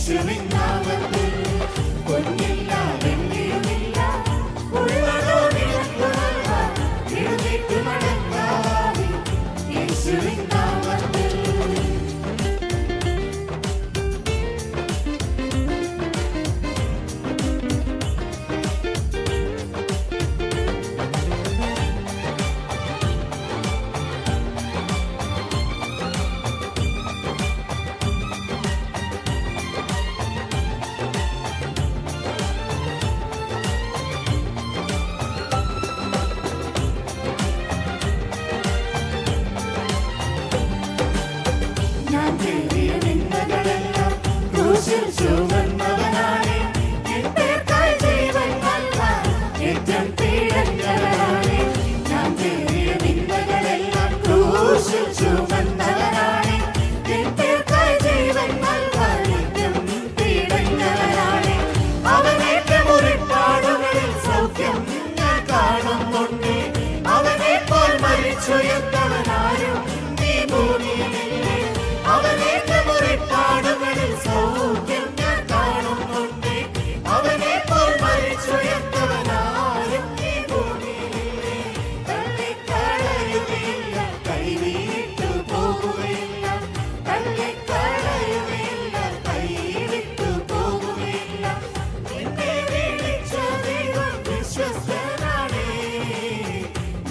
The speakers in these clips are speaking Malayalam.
യേശുവിൻ നാമത്തിൽ പൊന്നില്ല വെള്ളിയുമില്ല ഉള്ളതോ നിനക്ക് നൽകാൻ എഴുന്നേറ്റ് നടക്കാതെ യേശുവിൻ നാമത്തിൽ ചുമന്നവനാണ് എൻ പേർക്കായി ജീവൻ നൽകാൻ ഏറ്റം പീഡങ്ങളാണ് ഞാൻ കേറിയ നിന്ദകളെല്ലാം ക്രൂശിൽ ചുമന്നവനാണ് എൻ പേർക്കായി ജീവൻ നൽകാൻ ഏറ്റം പീഡങ്ങളാണ് അവനേറ്റ മുറിപ്പാടുകളിൽ സൗഖ്യം ഞാൻ കാണുന്നുണ്ട് അവനെപ്പോൾ മരിച്ചുയർന്നവനാരും ഈ ഭൂമിയിലില്ലേ അവനേറ്റ മുറിപ്പാടുകളിൽ സൗഖ്യം ഞാൻ കാണുന്നുണ്ട് അവനെപ്പോൾ മരിച്ചുയർന്നവനാരും ഈ ഭൂമിയിലില്ലേ തള്ളിക്കളയുകയില്ല കൈവിട്ടു പോകുകയില്ല തള്ളിക്കളയുകയില്ല കൈവിട്ടു പോകുകയില്ല നിന്നെ വിളിച്ച ദൈവം വിശ്വസ്തനാണ്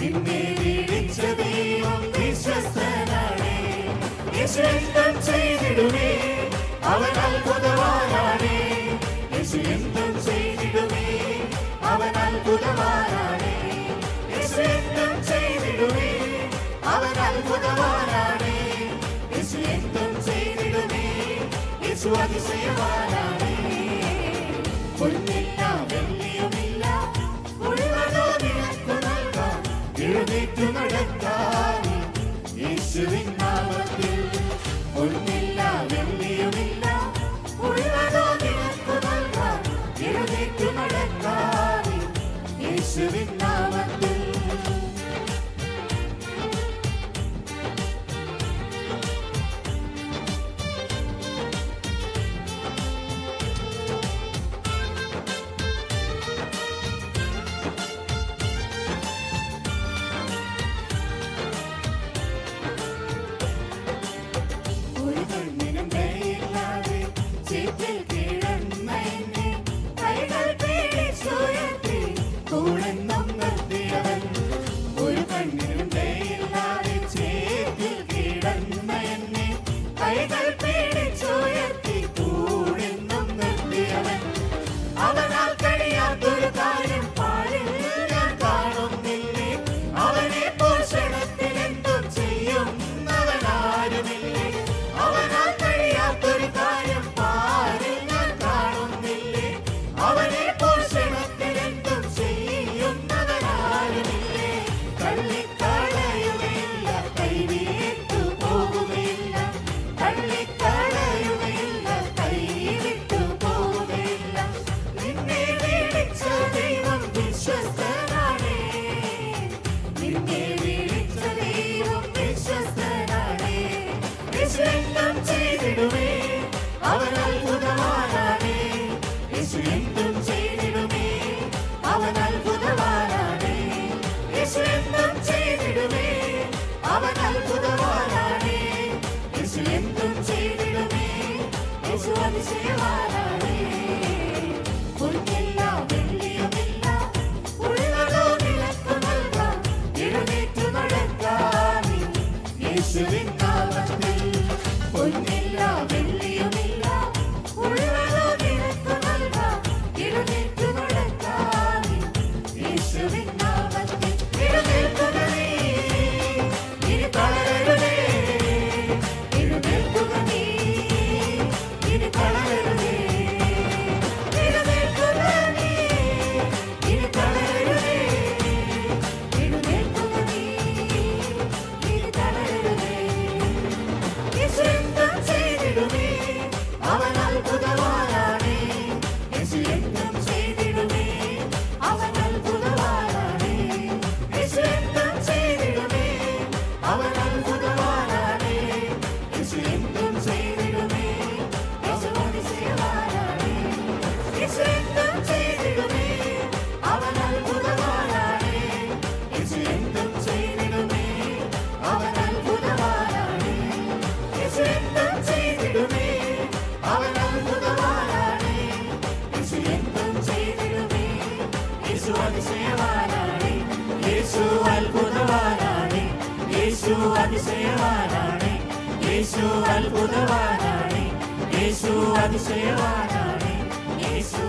നിന്നെ വിളിച്ച ദൈവം വിശ്വസ്തനാണ് യേശു എന്തും ചെയ്തിടുമേ അവൻ അത്ഭുതവാനാണ് യേശു എന്തും ചെയ്തിടുമേ അവൻ അത്ഭുതവാനാണ് യേശു എന്തും ചെയ്തിടുമേ അവൻ അത്ഭുതവാനാണ് യേശു എന്തും ചെയ്തിടുമേ യേശു അതിശയവാനാണ് പൊന്നില്ല വെള്ളിയുമില്ല ഉള്ളതോ നിനക്ക് നൽകാൻ എഴുന്നേറ്റു നടക്കാൻ യേശുവിൻ നാമത്തിൽ പൊന്നില്ല വെള്ളിയുമില്ല ഉള്ളതോ നിനക്ക് നൽകാൻ എഴുന്നേറ്റു നടക്കാൻ യേശുവിൻ നാമത്തിൽ അവൻ അത്ഭുതവാനാണ് യേശു എന്തും ചെയ്തിടുമേ അവൻ അത്ഭുതവാനാണ് യേശു എന്തും ചെയ്തിടുമേ അവൻ അത്ഭുതവാനാണ് യേശു എന്തും ചെയ്തിടുമേ യേശു അതിശയവാനാണ് പൊന്നില്ല വെള്ളിയുമില്ല ഉള്ളതോ നിനക്ക് നൽകാൻ എഴുന്നേറ്റു നടക്കാൻ യേശുവിൻ നാമത്തിൽ പൊന്നില്ല വെള്ളിയുമില്ല ഉള്ളതോ നിനക്ക് നൽകാൻ എഴുന്നേറ്റു നടക്കാൻ യേശുവിൻ നാമത്തിൽ എഴുന്നേൽക്കുക നീ ഇനി തളരരുതേ എഴുന്നേൽക്കുക നീ ഇനി തളരരുതേ എഴുന്നേൽക്കുക നീ ഇനി തളരരുതേ എഴുന്നേൽക്കുക നീ ഇനി തളരരുതേ യേശു അതിശയവാനാണ്, യേശു അത്ഭുതവാനാണ്, യേശു അതിശയവാനാണ്, യേശു